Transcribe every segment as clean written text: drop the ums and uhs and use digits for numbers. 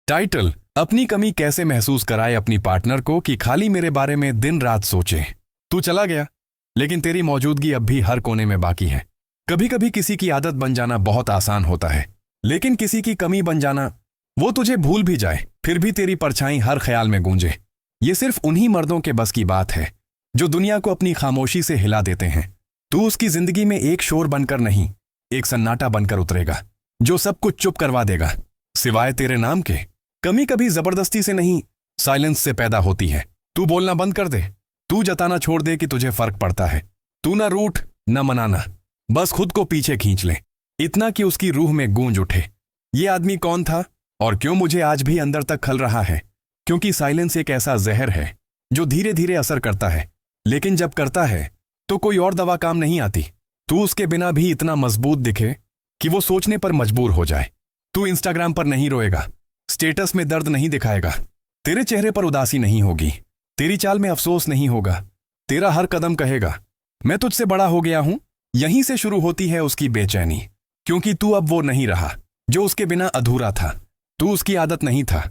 Title: अपनी कमी कैसे महसूस कराए अपनी पार्टनर को कि खाली मेरे बारे में दिन रात सोचे। तू चला गया, लेकिन तेरी मौजूदगी अब भी हर कोने में बाकी है। कभी कभी किसी की आदत बन जाना बहुत आसान होता है, लेकिन किसी की कमी बन जाना, वो तुझे भूल भी जाए फिर भी तेरी परछाई हर ख्याल में गूंजे, ये सिर्फ उन्हीं मर्दों के बस की बात है जो दुनिया को अपनी खामोशी से हिला देते हैं। तू उसकी जिंदगी में एक शोर बनकर नहीं, एक सन्नाटा बनकर उतरेगा जो सब कुछ चुप करवा देगा सिवाय तेरे नाम के। कमी कभी जबरदस्ती से नहीं, साइलेंस से पैदा होती है। तू बोलना बंद कर दे, तू जताना छोड़ दे कि तुझे फर्क पड़ता है। तू ना रूठ न मनाना, बस खुद को पीछे खींच ले, इतना कि उसकी रूह में गूंज उठे, ये आदमी कौन था और क्यों मुझे आज भी अंदर तक खल रहा है। क्योंकि साइलेंस एक ऐसा जहर है जो धीरे धीरे असर करता है, लेकिन जब करता है तो कोई और दवा काम नहीं आती। तू उसके बिना भी इतना मजबूत दिखे कि वो सोचने पर मजबूर हो जाए। तू इंस्टाग्राम पर नहीं रोएगा, स्टेटस में दर्द नहीं दिखाएगा, तेरे चेहरे पर उदासी नहीं होगी, तेरी चाल में अफसोस नहीं होगा। तेरा हर कदम कहेगा मैं तुझसे बड़ा हो गया हूं। यहीं से शुरू होती है उसकी बेचैनी, क्योंकि तू अब वो नहीं रहा जो उसके बिना अधूरा था। तू उसकी आदत नहीं था,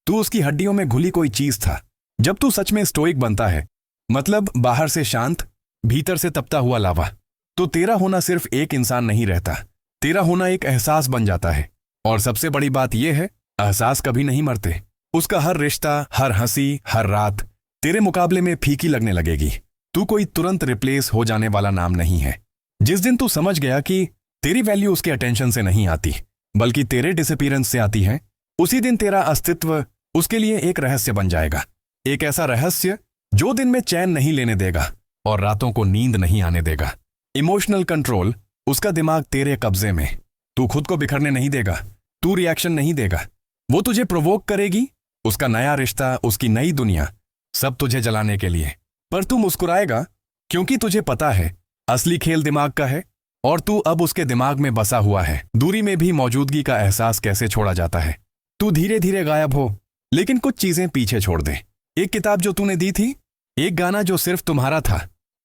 तू उसकी हड्डियों में घुली कोई चीज था। जब तू सच में स्टोइक बनता है, मतलब बाहर से शांत भीतर से तपता हुआ लावा, तो तेरा होना सिर्फ एक इंसान नहीं रहता, तेरा होना एक एहसास बन जाता है। और सबसे बड़ी बात यह है, एहसास कभी नहीं मरते। उसका हर रिश्ता, हर हंसी, हर रात तेरे मुकाबले में फीकी लगने लगेगी। तू कोई तुरंत रिप्लेस हो जाने वाला नाम नहीं है। जिस दिन तू समझ गया कि तेरी वैल्यू उसके अटेंशन से नहीं आती बल्कि तेरे डिसअपीयरेंस से आती है, उसी दिन तेरा अस्तित्व उसके लिए एक रहस्य बन जाएगा। एक ऐसा रहस्य जो दिन में चैन नहीं लेने देगा और रातों को नींद नहीं आने देगा। इमोशनल कंट्रोल, उसका दिमाग तेरे कब्जे में। तू खुद को बिखरने नहीं देगा, तू रिएक्शन नहीं देगा, वो तुझे प्रोवोक करेगी, उसका नया रिश्ता, उसकी नई दुनिया, सब तुझे जलाने के लिए। पर तू मुस्कुराएगा क्योंकि तुझे पता है असली खेल दिमाग का है और तू अब उसके दिमाग में बसा हुआ है। दूरी में भी मौजूदगी का एहसास कैसे छोड़ा जाता है। तू धीरे धीरे गायब हो, लेकिन कुछ चीजें पीछे छोड़ दे। एक किताब जो तूने दी थी, एक गाना जो सिर्फ तुम्हारा था,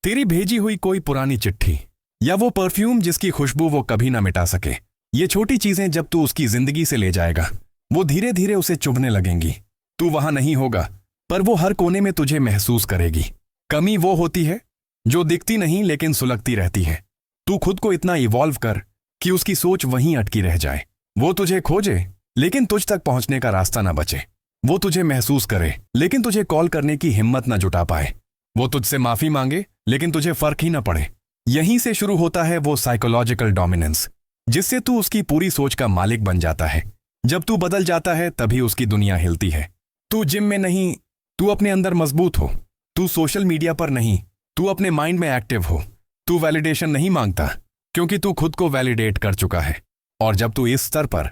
तेरी भेजी हुई कोई पुरानी चिट्ठी, या वो परफ्यूम जिसकी खुशबू वो कभी ना मिटा सके। ये छोटी चीजें जब तू उसकी जिंदगी से ले जाएगा, वो धीरे धीरे उसे चुभने लगेंगी। तू वहां नहीं होगा, पर वो हर कोने में तुझे महसूस करेगी। कमी वो होती है जो दिखती नहीं लेकिन सुलगती रहती है। तू खुद को इतना इवॉल्व कर कि उसकी सोच वहीं अटकी रह जाए। वो तुझे खोजे लेकिन तुझ तक पहुंचने का रास्ता ना बचे। वो तुझे महसूस करे लेकिन तुझे कॉल करने की हिम्मत ना जुटा पाए। वो तुझसे माफी मांगे लेकिन तुझे फर्क ही ना पड़े। यहीं से शुरू होता है वो साइकोलॉजिकल डोमिनेंस, जिससे तू उसकी पूरी सोच का मालिक बन जाता है। जब तू बदल जाता है तभी उसकी दुनिया हिलती है। तू जिम में नहीं, तू अपने अंदर मजबूत हो। तू सोशल मीडिया पर नहीं, तू अपने माइंड में एक्टिव हो। तू वैलिडेशन नहीं मांगता क्योंकि तू खुद को वैलिडेट कर चुका है। और जब तू इस स्तर पर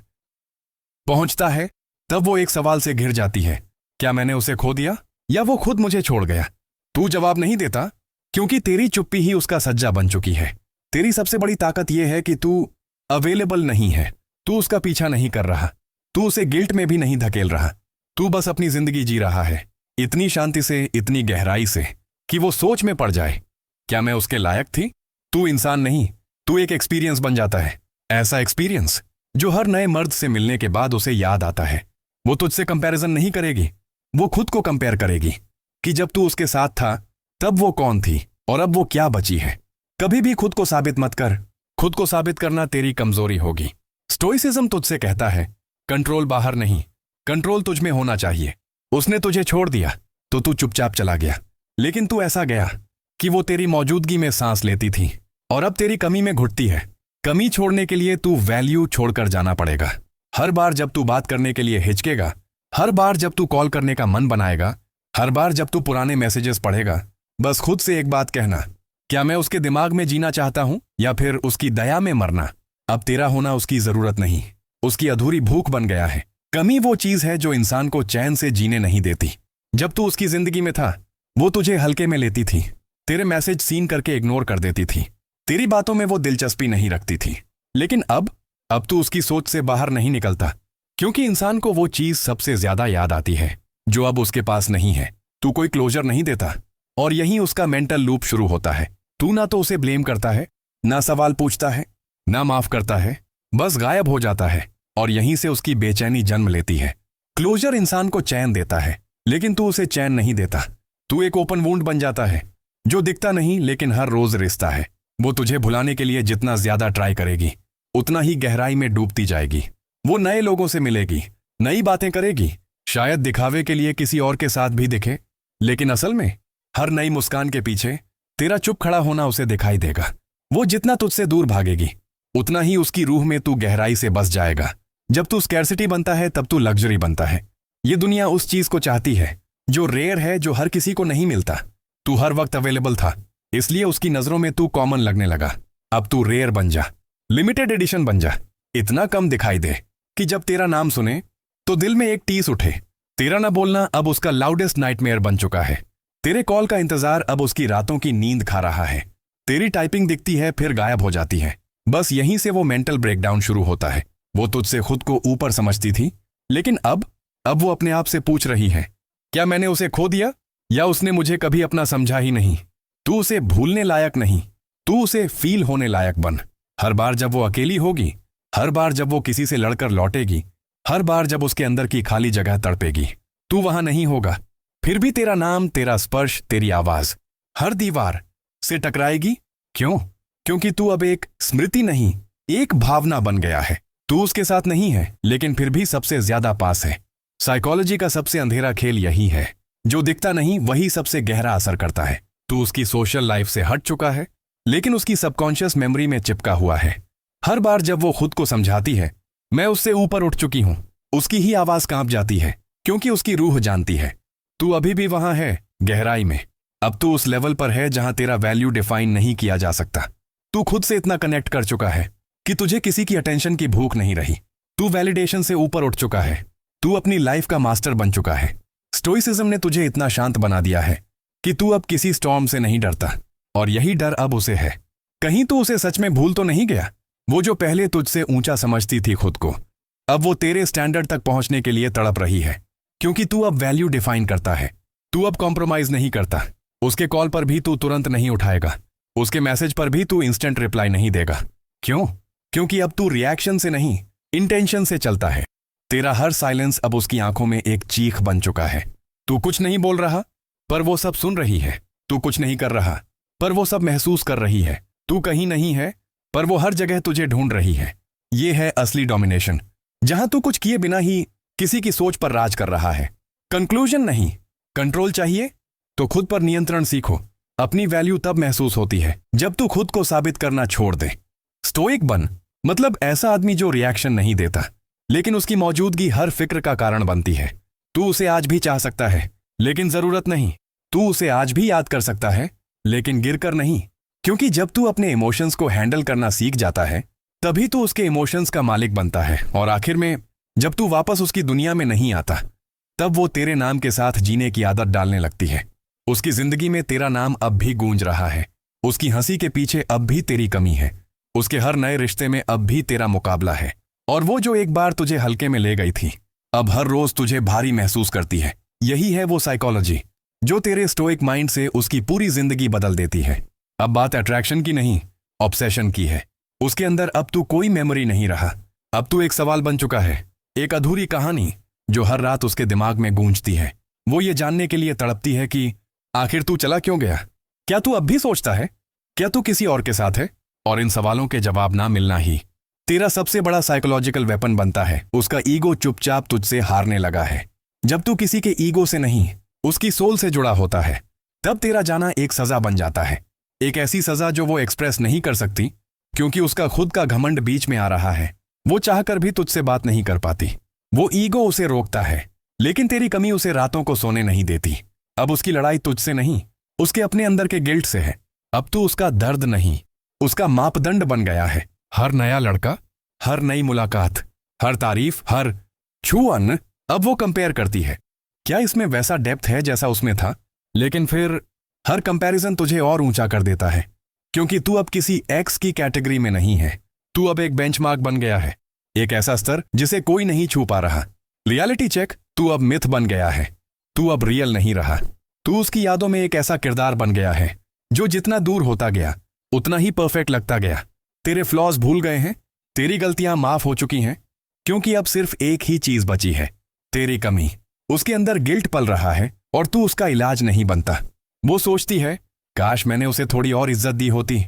पहुंचता है तब वो एक सवाल से घिर जाती है, क्या मैंने उसे खो दिया या वो खुद मुझे छोड़ गया। तू जवाब नहीं देता क्योंकि तेरी चुप्पी ही उसका सज्जा बन चुकी है। तेरी सबसे बड़ी ताकत यह है कि तू अवेलेबल नहीं है। तू उसका पीछा नहीं कर रहा, तू उसे गिल्ट में भी नहीं धकेल रहा। तू बस अपनी जिंदगी जी रहा है, इतनी शांति से, इतनी गहराई से कि वो सोच में पड़ जाए, क्या मैं उसके लायक थी। तू इंसान नहीं, तू एक एक्सपीरियंस बन जाता है। ऐसा एक्सपीरियंस जो हर नए मर्द से मिलने के बाद उसे याद आता है। वो तुझसे कंपैरिजन नहीं करेगी, वो खुद को कंपेयर करेगी कि जब तू उसके साथ था तब वो कौन थी और अब वो क्या बची है। कभी भी खुद को साबित मत कर, खुद को साबित करना तेरी कमजोरी होगी। स्टोइसिज्म तुझसे कहता है कंट्रोल बाहर नहीं, कंट्रोल तुझ में होना चाहिए। उसने तुझे छोड़ दिया तो तू चुपचाप चला गया, लेकिन तू ऐसा गया कि वो तेरी मौजूदगी में सांस लेती थी और अब तेरी कमी में घुटती है। कमी छोड़ने के लिए तू वैल्यू छोड़कर जाना पड़ेगा। हर बार जब तू बात करने के लिए हिचकेगा, हर बार जब तू कॉल करने का मन बनाएगा, हर बार जब तू पुराने मैसेजेस पढ़ेगा, बस खुद से एक बात कहना, क्या मैं उसके दिमाग में जीना चाहता हूं या फिर उसकी दया में मरना। अब तेरा होना उसकी जरूरत नहीं, उसकी अधूरी भूख बन गया है। कमी वो चीज है जो इंसान को चैन से जीने नहीं देती। जब तू उसकी जिंदगी में था, वो तुझे हल्के में लेती थी, तेरे मैसेज सीन करके इग्नोर कर देती थी, तेरी बातों में वो दिलचस्पी नहीं रखती थी। लेकिन अब तू उसकी सोच से बाहर नहीं निकलता, क्योंकि इंसान को वो चीज सबसे ज्यादा याद आती है जो अब उसके पास नहीं है। तू कोई क्लोजर नहीं देता और यहीं उसका मेंटल लूप शुरू होता है। तू ना तो उसे ब्लेम करता है, ना सवाल पूछता है, ना माफ करता है, बस गायब हो जाता है। और यहीं से उसकी बेचैनी जन्म लेती है। क्लोजर इंसान को चैन देता है, लेकिन तू उसे चैन नहीं देता। तू एक ओपन वुंड बन जाता है जो दिखता नहीं लेकिन हर रोज रिश्ता है। वो तुझे भुलाने के लिए जितना ज्यादा ट्राई करेगी उतना ही गहराई में डूबती जाएगी। वो नए लोगों से मिलेगी, नई बातें करेगी, शायद दिखावे के लिए किसी और के साथ भी दिखे, लेकिन असल में हर नई मुस्कान के पीछे तेरा चुप खड़ा होना उसे दिखाई देगा। वो जितना तुझसे दूर भागेगी उतना ही उसकी रूह में तू गहराई से बस जाएगा। जब तू स्कैर्सिटी बनता है तब तू लग्जरी बनता है। ये दुनिया उस चीज को चाहती है जो रेयर है, जो हर किसी को नहीं मिलता। तू हर वक्त अवेलेबल था, इसलिए उसकी नजरों में तू कॉमन लगने लगा। अब तू रेयर बन जा, लिमिटेड एडिशन बन जा, इतना कम दिखाई दे कि जब तेरा नाम सुने तो दिल में एक टीस उठे। तेरा ना बोलना अब उसका लाउडेस्ट नाइटमेयर बन चुका है। तेरे कॉल का इंतजार अब उसकी रातों की नींद खा रहा है। तेरी टाइपिंग दिखती है फिर गायब हो जाती है। बस यहीं से वो मेंटल ब्रेकडाउन शुरू होता है। वो तुझसे खुद को ऊपर समझती थी, लेकिन अब वो अपने आप से पूछ रही है, क्या मैंने उसे खो दिया या उसने मुझे कभी अपना समझा ही नहीं। तू उसे भूलने लायक नहीं, तू उसे फील होने लायक बन। हर बार जब वो अकेली होगी, हर बार जब वो किसी से लड़कर लौटेगी, हर बार जब उसके अंदर की खाली जगह तड़पेगी, तू वहां नहीं होगा। फिर भी तेरा नाम, तेरा स्पर्श, तेरी आवाज हर दीवार से टकराएगी। क्यों? क्योंकि तू अब एक स्मृति नहीं, एक भावना बन गया है। तू उसके साथ नहीं है, लेकिन फिर भी सबसे ज्यादा पास है। साइकोलॉजी का सबसे अंधेरा खेल यही है, जो दिखता नहीं वही सबसे गहरा असर करता है। तू उसकी सोशल लाइफ से हट चुका है, लेकिन उसकी सबकॉन्शियस मेमोरी में चिपका हुआ है। हर बार जब वो खुद को समझाती है, मैं उससे ऊपर उठ चुकी हूं, उसकी ही आवाज कांप जाती है, क्योंकि उसकी रूह जानती है तू अभी भी वहां है, गहराई में। अब तू उस लेवल पर है जहां तेरा वैल्यू डिफाइन नहीं किया जा सकता। तू खुद से इतना कनेक्ट कर चुका है कि तुझे किसी की अटेंशन की भूख नहीं रही। तू वैलिडेशन से ऊपर उठ चुका है। तू अपनी लाइफ का मास्टर बन चुका है। स्टोइसिज्म ने तुझे इतना शांत बना दिया है कि तू अब किसी स्टॉर्म से नहीं डरता, और यही डर अब उसे है। कहीं तू उसे सच में भूल तो नहीं गया? वो जो पहले तुझसे ऊंचा समझती थी खुद को, अब वो तेरे स्टैंडर्ड तक पहुंचने के लिए तड़प रही है, क्योंकि तू अब वैल्यू डिफाइन करता है। तू अब कॉम्प्रोमाइज नहीं करता। उसके कॉल पर भी तू तुरंत नहीं उठाएगा, उसके मैसेज पर भी तू इंस्टेंट रिप्लाई नहीं देगा। क्यों? क्योंकि अब तू रिएक्शन से नहीं, इंटेंशन से चलता है। तेरा हर साइलेंस अब उसकी आंखों में एक चीख बन चुका है। तू कुछ नहीं बोल रहा, पर वो सब सुन रही है। तू कुछ नहीं कर रहा, पर वो सब महसूस कर रही है। तू कहीं नहीं है, पर वो हर जगह तुझे ढूंढ रही है। ये है असली डोमिनेशन, जहां तू कुछ किए बिना ही किसी की सोच पर राज कर रहा है। कंक्लूजन नहीं, कंट्रोल चाहिए तो खुद पर नियंत्रण सीखो। अपनी वैल्यू तब महसूस होती है जब तू खुद को साबित करना छोड़ दे। स्टोइक बन, मतलब ऐसा आदमी जो रिएक्शन नहीं देता, लेकिन उसकी मौजूदगी हर फिक्र का कारण बनती है। तू उसे आज भी चाह सकता है, लेकिन जरूरत नहीं। तू उसे आज भी याद कर सकता है, लेकिन गिरकर नहीं। क्योंकि जब तू अपने इमोशंस को हैंडल करना सीख जाता है, तभी तू उसके इमोशंस का मालिक बनता है। और आखिर में जब तू वापस उसकी दुनिया में नहीं आता, तब वो तेरे नाम के साथ जीने की आदत डालने लगती है। उसकी जिंदगी में तेरा नाम अब भी गूंज रहा है। उसकी हंसी के पीछे अब भी तेरी कमी है। उसके हर नए रिश्ते में अब भी तेरा मुकाबला है। और वो जो एक बार तुझे हल्के में ले गई थी, अब हर रोज तुझे भारी महसूस करती है। यही है वो साइकोलॉजी जो तेरे स्टोइक माइंड से उसकी पूरी जिंदगी बदल देती है। अब बात अट्रैक्शन की नहीं, ऑब्सेशन की है। उसके अंदर अब तू कोई मेमोरी नहीं रहा। अब तू एक सवाल बन चुका है, एक अधूरी कहानी जो हर रात उसके दिमाग में गूंजती है। वो ये जानने के लिए तड़पती है कि आखिर तू चला क्यों गया? क्या तू अब भी सोचता है? क्या तू किसी और के साथ है? और इन सवालों के जवाब ना मिलना ही तेरा सबसे बड़ा साइकोलॉजिकल वेपन बनता है। उसका ईगो चुपचाप तुझसे हारने लगा है। जब तू किसी के ईगो से नहीं, उसकी सोल से जुड़ा होता है, तब तेरा जाना एक सजा बन जाता है। एक ऐसी सजा जो वो एक्सप्रेस नहीं कर सकती, क्योंकि उसका खुद का घमंड बीच में आ रहा है। वो चाहकर भी तुझसे बात नहीं कर पाती। वो ईगो उसे रोकता है, लेकिन तेरी कमी उसे रातों को सोने नहीं देती। अब उसकी लड़ाई तुझसे नहीं, उसके अपने अंदर के गिल्ट से है। अब तू उसका दर्द नहीं, उसका मापदंड बन गया है। हर नया लड़का, हर नई मुलाकात, हर तारीफ, हर छुअन अब वो कंपेयर करती है। क्या इसमें वैसा डेप्थ है जैसा उसमें था? लेकिन फिर हर कंपैरिजन तुझे और ऊंचा कर देता है, क्योंकि तू अब किसी एक्स की कैटेगरी में नहीं है। तू अब एक बेंचमार्क बन गया है, एक ऐसा स्तर जिसे कोई नहीं छू पा रहा। रियलिटी चेक, तू अब मिथ बन गया है। तू अब रियल नहीं रहा। तू उसकी यादों में एक ऐसा किरदार बन गया है जो जितना दूर होता गया उतना ही परफेक्ट लगता गया। तेरे फ्लॉज भूल गए हैं, तेरी गलतियां माफ हो चुकी हैं, क्योंकि अब सिर्फ एक ही चीज बची है, तेरी कमी। उसके अंदर गिल्ट पल रहा है और तू उसका इलाज नहीं बनता। वो सोचती है, काश मैंने उसे थोड़ी और इज्जत दी होती,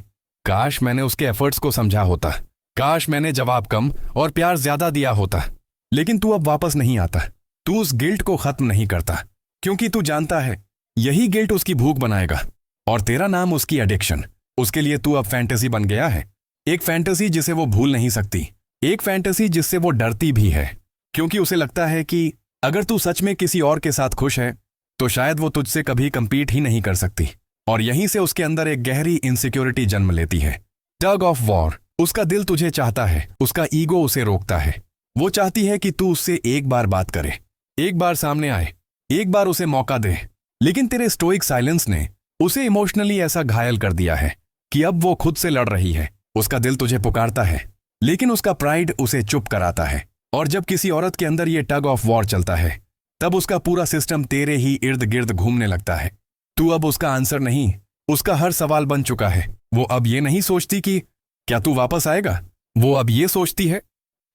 काश मैंने उसके एफर्ट्स को समझा होता, काश मैंने जवाब कम और प्यार ज्यादा दिया होता। लेकिन तू अब वापस नहीं आता। तू उस गिल्ट को खत्म नहीं करता, क्योंकि तू जानता है यही गिल्ट उसकी भूख बनाएगा और तेरा नाम उसकी एडिक्शन। उसके लिए तू अब फैंटेसी बन गया है, एक फैंटेसी जिसे वो भूल नहीं सकती, एक फैंटेसी जिससे वो डरती भी है, क्योंकि उसे लगता है कि अगर तू सच में किसी और के साथ खुश है तो शायद वो तुझसे कभी कंपीट ही नहीं कर सकती। और यहीं से उसके अंदर एक गहरी इनसिक्योरिटी जन्म लेती है। Tug of war. उसका दिल तुझे चाहता है, उसका ईगो उसे रोकता है। वो चाहती है कि तू उससे एक बार बात करे, एक बार सामने आए, एक बार उसे मौका दे। लेकिन तेरे स्टोइक साइलेंस ने उसे इमोशनली ऐसा घायल कर दिया है कि अब वो खुद से लड़ रही है। उसका दिल तुझे पुकारता है, लेकिन उसका प्राइड उसे चुप कराता है। और जब किसी औरत के अंदर ये टग ऑफ वॉर चलता है, तब उसका पूरा सिस्टम तेरे ही इर्द गिर्द घूमने लगता है। तू अब उसका आंसर नहीं, उसका हर सवाल बन चुका है। वो अब ये नहीं सोचती कि क्या तू वापस आएगा, वो अब ये सोचती है,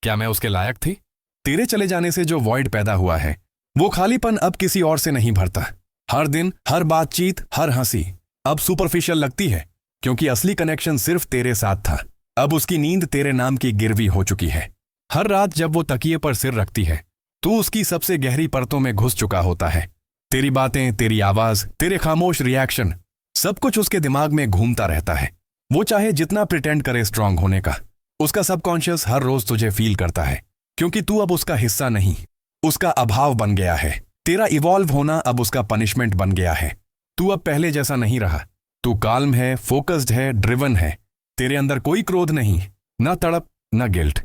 क्या मैं उसके लायक थी। तेरे चले जाने से जो वॉइड पैदा हुआ है, वो खालीपन अब किसी और से नहीं भरता। हर दिन, हर बातचीत, हर हंसी अब सुपरफिशियल लगती है, क्योंकि असली कनेक्शन सिर्फ तेरे साथ था। अब उसकी नींद तेरे नाम की गिरवी हो चुकी है। हर रात जब वो तकिए पर सिर रखती है, तू उसकी सबसे गहरी परतों में घुस चुका होता है। तेरी बातें, तेरी आवाज, तेरे खामोश रिएक्शन, सब कुछ उसके दिमाग में घूमता रहता है। वो चाहे जितना प्रिटेंड करे स्ट्रांग होने का, उसका सबकॉन्शियस हर रोज तुझे फील करता है, क्योंकि तू अब उसका हिस्सा नहीं, उसका अभाव बन गया है। तेरा इवॉल्व होना अब उसका पनिशमेंट बन गया है। तू अब पहले जैसा नहीं रहा। तू काल्म है, फोकस्ड है, ड्रिवन है। तेरे अंदर कोई क्रोध नहीं, ना तड़प, ना गिल्ट।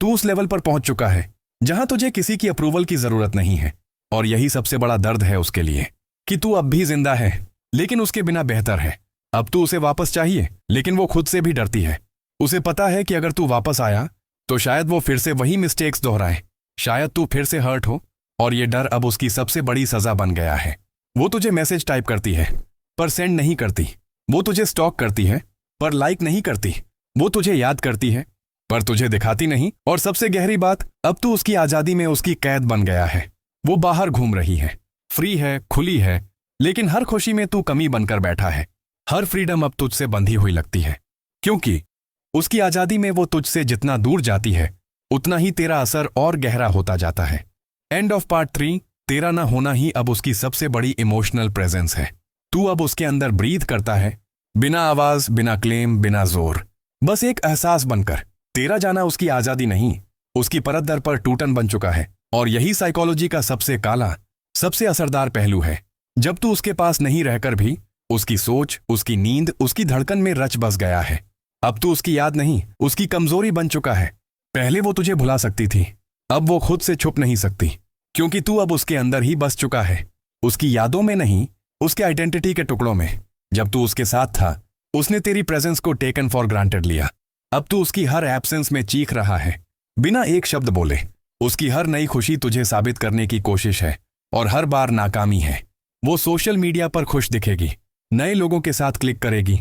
तू उस लेवल पर पहुंच चुका है जहां तुझे किसी की अप्रूवल की जरूरत नहीं है। और यही सबसे बड़ा दर्द है उसके लिए, कि तू अब भी जिंदा है, लेकिन उसके बिना बेहतर है। अब तू उसे वापस चाहिए, लेकिन वो खुद से भी डरती है। उसे पता है कि अगर तू वापस आया तो शायद वो फिर से वही मिस्टेक्स दोहराए, शायद तू फिर से हर्ट हो। और ये डर अब उसकी सबसे बड़ी सजा बन गया है। वो तुझे मैसेज टाइप करती है, पर सेंड नहीं करती। वो तुझे स्टॉक करती है, पर लाइक नहीं करती। वो तुझे याद करती है, पर तुझे दिखाती नहीं। और सबसे गहरी बात, अब तू उसकी आजादी में उसकी कैद बन गया है। वो बाहर घूम रही है, फ्री है, खुली है, लेकिन हर खुशी में तू कमी बनकर बैठा है। हर फ्रीडम अब तुझसे बंधी हुई लगती है, क्योंकि उसकी आजादी में वो तुझसे जितना दूर जाती है, उतना ही तेरा असर और गहरा होता जाता है। End of part 3। तेरा ना होना ही अब उसकी सबसे बड़ी इमोशनल प्रेजेंस है। तू अब उसके अंदर ब्रीथ करता है, बिना आवाज, बिना क्लेम, बिना जोर, बस एक एहसास बनकर। तेरा जाना उसकी आजादी नहीं, उसकी परत दर पर टूटन बन चुका है। और यही साइकोलॉजी का सबसे काला, सबसे असरदार पहलू है। जब तू उसके पास नहीं रहकर भी उसकी सोच, उसकी नींद, उसकी धड़कन में रच बस गया है। अब तू उसकी याद नहीं, उसकी कमजोरी बन चुका है। पहले वो तुझे भुला सकती थी, अब वो खुद से छुप नहीं सकती, क्योंकि तू अब उसके अंदर ही बस चुका है। उसकी यादों में नहीं, उसके आइडेंटिटी के टुकड़ों में। जब तू उसके साथ था, उसने तेरी प्रेजेंस को टेकन फॉर ग्रांटेड लिया। अब तू उसकी हर एब्सेंस में चीख रहा है, बिना एक शब्द बोले। उसकी हर नई खुशी तुझे साबित करने की कोशिश है, और हर बार नाकामी है। वो सोशल मीडिया पर खुश दिखेगी, नए लोगों के साथ क्लिक करेगी,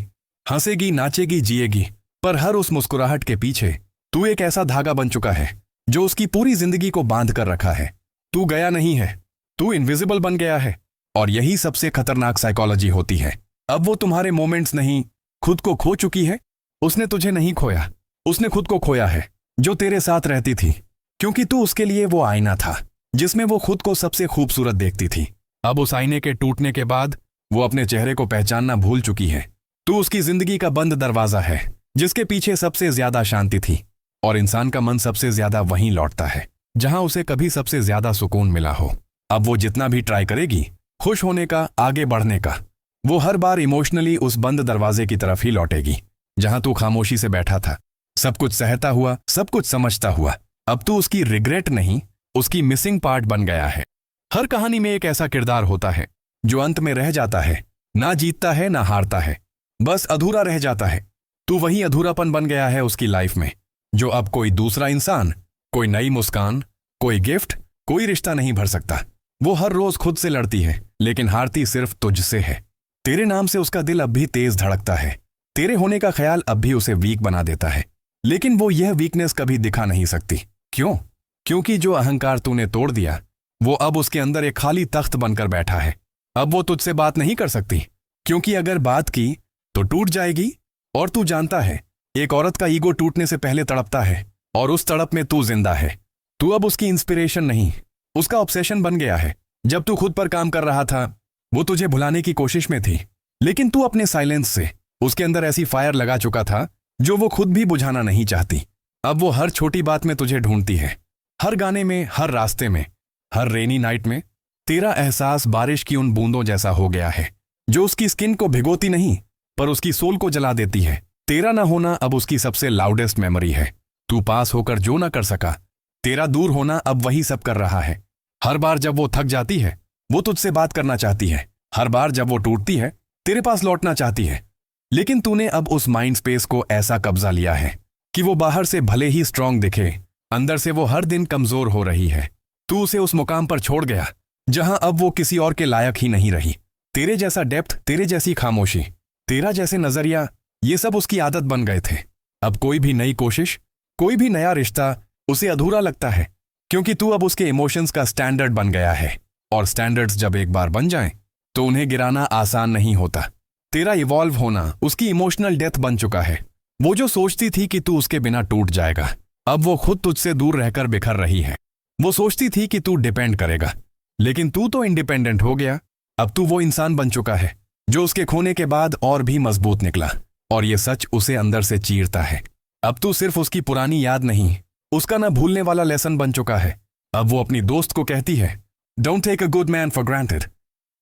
हंसेगी, नाचेगी, जिएगी, पर हर उस मुस्कुराहट के पीछे तू एक ऐसा धागा बन चुका है जो उसकी पूरी जिंदगी को बांध कर रखा है। तू गया नहीं है, तू इनविजिबल बन गया है। और यही सबसे खतरनाक साइकोलॉजी होती है। अब वो तुम्हारे मोमेंट्स नहीं, खुद को खो चुकी है। उसने तुझे नहीं खोया, उसने खुद को खोया है, जो तेरे साथ रहती थी, क्योंकि तू उसके लिए वो आईना था जिसमें वो खुद को सबसे खूबसूरत देखती थी। अब उस आईने के टूटने के बाद वो अपने चेहरे को पहचानना भूल चुकी है। तू उसकी जिंदगी का बंद दरवाजा है, जिसके पीछे सबसे ज्यादा शांति थी। और इंसान का मन सबसे ज्यादा वहीं लौटता है जहां उसे कभी सबसे ज्यादा सुकून मिला हो। अब वो जितना भी ट्राई करेगी खुश होने का, आगे बढ़ने का, वो हर बार इमोशनली उस बंद दरवाजे की तरफ ही लौटेगी जहां तू खामोशी से बैठा था, सब कुछ सहता हुआ, सब कुछ समझता हुआ। अब तू उसकी रिग्रेट नहीं, उसकी मिसिंग पार्ट बन गया है। हर कहानी में एक ऐसा किरदार होता है जो अंत में रह जाता है, ना जीतता है ना हारता है, बस अधूरा रह जाता है। तू वही अधूरापन बन गया है उसकी लाइफ में, जो अब कोई दूसरा इंसान, कोई नई मुस्कान, कोई गिफ्ट, कोई रिश्ता नहीं भर सकता। वो हर रोज खुद से लड़ती है, लेकिन हारती सिर्फ तुझसे है। तेरे नाम से उसका दिल अब भी तेज धड़कता है, तेरे होने का ख्याल अब भी उसे वीक बना देता है, लेकिन वो यह वीकनेस कभी दिखा नहीं सकती। क्यों? क्योंकि जो अहंकार तूने तोड़ दिया वो अब उसके अंदर एक खाली तख्त बनकर बैठा है। अब वो तुझसे बात नहीं कर सकती, क्योंकि अगर बात की तो टूट जाएगी। और तू जानता है, एक औरत का ईगो टूटने से पहले तड़पता है, और उस तड़प में तू जिंदा है। तू अब उसकी इंस्पिरेशन नहीं, उसका ऑब्सेशन बन गया है। जब तू खुद पर काम कर रहा था, वो तुझे भुलाने की कोशिश में थी, लेकिन तू अपने साइलेंस से उसके अंदर ऐसी फायर लगा चुका था जो वो खुद भी बुझाना नहीं चाहती। अब वो हर छोटी बात में तुझे ढूंढती है, हर गाने में, हर रास्ते में, हर रेनी नाइट में। तेरा एहसास बारिश की उन बूंदों जैसा हो गया है, जो उसकी स्किन को भिगोती नहीं पर उसकी सोल को जला देती है। तेरा ना होना अब उसकी सबसे लाउडेस्ट मेमोरी है। तू पास होकर जो ना कर सका, तेरा दूर होना अब वही सब कर रहा है। हर बार जब वो थक जाती है, वो तुझसे बात करना चाहती है। हर बार जब वो टूटती है, तेरे पास लौटना चाहती है। लेकिन तूने अब उस माइंड स्पेस को ऐसा कब्जा लिया है कि वो बाहर से भले ही स्ट्रांग दिखे, अंदर से वो हर दिन कमजोर हो रही है। तू उसे उस मुकाम पर छोड़ गया जहां अब वो किसी और के लायक ही नहीं रही। तेरे जैसा डेप्थ, तेरे जैसी खामोशी, तेरा जैसे नजरिया, ये सब उसकी आदत बन गए थे। अब कोई भी नई कोशिश, कोई भी नया रिश्ता उसे अधूरा लगता है, क्योंकि तू अब उसके इमोशंस का स्टैंडर्ड बन गया है। और स्टैंडर्ड्स जब एक बार बन जाएं, तो उन्हें गिराना आसान नहीं होता। तेरा इवॉल्व होना उसकी इमोशनल डेथ बन चुका है। वो जो सोचती थी कि तू उसके बिना टूट जाएगा, अब वो खुद तुझसे दूर रहकर बिखर रही है। वो सोचती थी कि तू डिपेंड करेगा, लेकिन तू तो इंडिपेंडेंट हो गया। अब तू वो इंसान बन चुका है जो उसके खोने के बाद और भी मजबूत निकला, और ये सच उसे अंदर से चीरता है। अब तू सिर्फ उसकी पुरानी याद नहीं, उसका ना भूलने वाला लेसन बन चुका है। अब वो अपनी दोस्त को कहती है, don't take a good man for granted.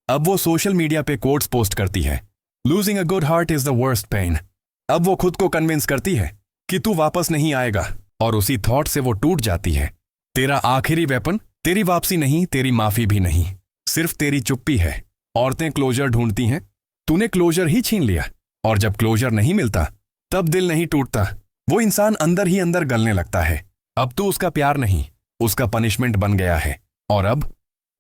अब वो सोशल मीडिया पे कोट्स पोस्ट करती है, losing a good heart is the worst pain. अब वो खुद को कन्विंस करती है कि तू वापस नहीं आएगा, और उसी थॉट से वो टूट जाती है। तेरा आखिरी वेपन तेरी वापसी नहीं, तेरी माफी भी नहीं, सिर्फ तेरी चुप्पी है। औरतें क्लोजर ढूंढती हैं, तूने क्लोजर ही छीन लिया। और जब क्लोजर नहीं मिलता, तब दिल नहीं टूटता, वो इंसान अंदर ही अंदर गलने लगता है। अब तू उसका प्यार नहीं, उसका पनिशमेंट बन गया है। और अब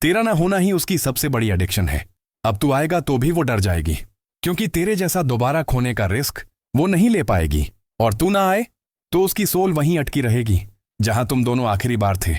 तेरा ना होना ही उसकी सबसे बड़ी एडिक्शन है। अब तू आएगा तो भी वो डर जाएगी, क्योंकि तेरे जैसा दोबारा खोने का रिस्क वो नहीं ले पाएगी। और तू ना आए तो उसकी सोल वहीं अटकी रहेगी जहां तुम दोनों आखिरी बार थे।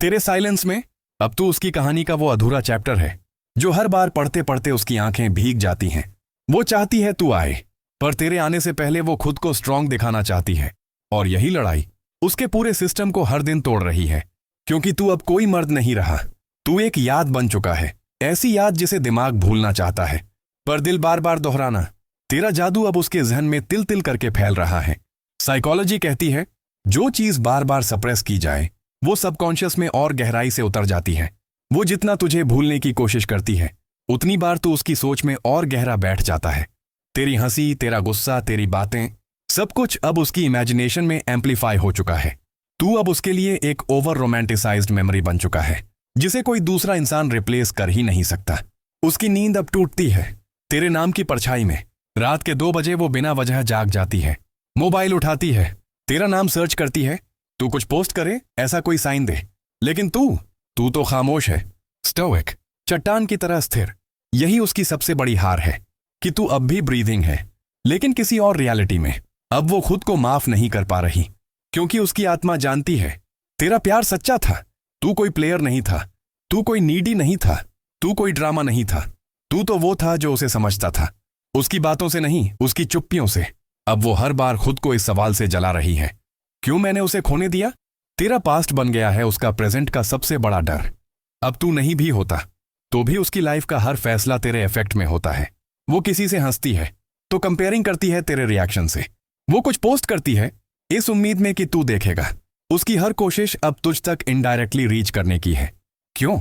तेरे साइलेंस में अब तू उसकी कहानी का वो अधूरा चैप्टर है, जो हर बार पढ़ते पढ़ते उसकी आंखें भीग जाती हैं। वो चाहती है तू आए, पर तेरे आने से पहले वो खुद को स्ट्रांग दिखाना चाहती है। और यही लड़ाई उसके पूरे सिस्टम को हर दिन तोड़ रही है, क्योंकि तू अब कोई मर्द नहीं रहा। तू एक याद बन चुका है, ऐसी याद जिसे दिमाग भूलना चाहता है, पर दिल बार बार दोहराना। तेरा जादू अब उसके जहन में तिल तिल करके फैल रहा है। साइकोलॉजी कहती है, जो चीज बार बार सप्रेस की जाए, वो सबकॉन्शियस में और गहराई से उतर जाती है। वो जितना तुझे भूलने की कोशिश करती है, उतनी बार तू उसकी सोच में और गहरा बैठ जाता है। तेरी हंसी, तेरा गुस्सा, तेरी बातें, सब कुछ अब उसकी इमेजिनेशन में एम्पलीफाई हो चुका है। तू अब उसके लिए एक ओवर रोमांटिसाइज्ड मेमोरी बन चुका है, जिसे कोई दूसरा इंसान रिप्लेस कर ही नहीं सकता। उसकी नींद अब टूटती है तेरे नाम की परछाई में। रात के 2 बजे वो बिना वजह जाग जाती है, मोबाइल उठाती है, तेरा नाम सर्च करती है, तू कुछ पोस्ट करे, ऐसा कोई साइन दे। लेकिन तू तो खामोश है, स्टोइक, चट्टान की तरह स्थिर। यही उसकी सबसे बड़ी हार है कि तू अब भी ब्रीदिंग है, लेकिन किसी और रियलिटी में। अब वो खुद को माफ नहीं कर पा रही, क्योंकि उसकी आत्मा जानती है तेरा प्यार सच्चा था। तू कोई प्लेयर नहीं था, तू कोई नीडी नहीं था, तू कोई ड्रामा नहीं था। तू तो वो था जो उसे समझता था, उसकी बातों से नहीं, उसकी चुप्पियों से। अब वो हर बार खुद को इस सवाल से जला रही है, क्यों मैंने उसे खोने दिया? तेरा पास्ट बन गया है उसका प्रेजेंट का सबसे बड़ा डर। अब तू नहीं भी होता तो भी उसकी लाइफ का हर फैसला तेरे इफेक्ट में होता है। वो किसी से हंसती है तो कंपेयरिंग करती है तेरे रिएक्शन से। वो कुछ पोस्ट करती है इस उम्मीद में कि तू देखेगा। उसकी हर कोशिश अब तुझ तक इनडायरेक्टली रीच करने की है। क्यों?